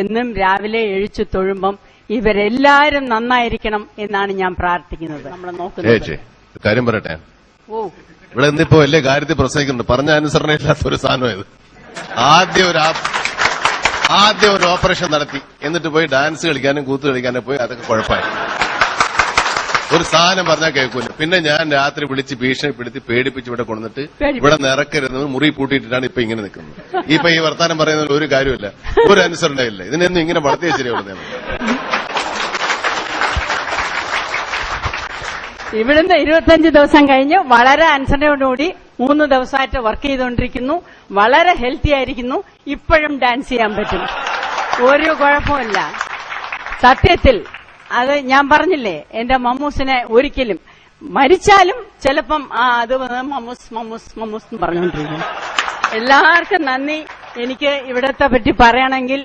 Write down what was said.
എന്നും രാവിലെ എഴിച്ചു തൊഴുമ്പം ഇവരെല്ലാരും നന്നായിരിക്കണം എന്നാണ് ഞാൻ പ്രാർത്ഥിക്കുന്നത്. നമ്മൾ നോക്കുന്നത് കാര്യം പറയട്ടെ, ഓ ഇവിടെ ഇന്നിപ്പോ വലിയ കാര്യത്തിൽ പ്രസംഗിക്കുന്നുണ്ട്. പറഞ്ഞ അനുസരണയില്ലാത്ത ഒരു സാധനം ഇത്. ആദ്യം ഒരു ഓപ്പറേഷൻ നടത്തി, എന്നിട്ട് പോയി ഡാൻസ് കളിക്കാനും കൂത്ത് കളിക്കാനും പോയി. അതൊക്കെ കുഴപ്പമായി. ഒരു സാധനം പറഞ്ഞാൽ കേൾക്കൂല. പിന്നെ ഞാൻ രാത്രി വിളിച്ച് ഭീഷണിപ്പെടുത്തി പേടിപ്പിച്ച് ഇവിടെ കൊണ്ടുവന്നിട്ട് ഇവിടെ നിറക്കരുതെന്ന് മുറി പൂട്ടിയിട്ടാണ് ഇപ്പൊ ഇങ്ങനെ നിൽക്കുന്നത്. ഇപ്പൊ ഈ വർത്താനം പറയുന്നതിൽ ഒരു കാര്യമില്ല, ഒരു അനുസരണയില്ല. ഇതിനൊന്നും ഇങ്ങനെ വളർത്തിയ ശരിയാവുന്നേ. ഇവിടുന്ന് 25 ദിവസം കഴിഞ്ഞ് വളരെ അനുസരണയോടുകൂടി 3 ദിവസമായിട്ട് വർക്ക് ചെയ്തുകൊണ്ടിരിക്കുന്നു. വളരെ ഹെൽത്തി ആയിരിക്കുന്നു. ഇപ്പോഴും ഡാൻസ് ചെയ്യാൻ പറ്റും, ഒരു കുഴപ്പമില്ല. സത്യത്തിൽ അത് ഞാൻ പറഞ്ഞില്ലേ, എന്റെ മമ്മൂസിനെ ഒരിക്കലും മരിച്ചാലും ചിലപ്പം അത് മമ്മൂസ് മമ്മൂസ് മമ്മൂസ് എന്ന് പറഞ്ഞുകൊണ്ടിരിക്കും. എല്ലാവർക്കും നന്ദി. എനിക്ക് ഇവിടത്തെ പറ്റി പറയണമെങ്കിൽ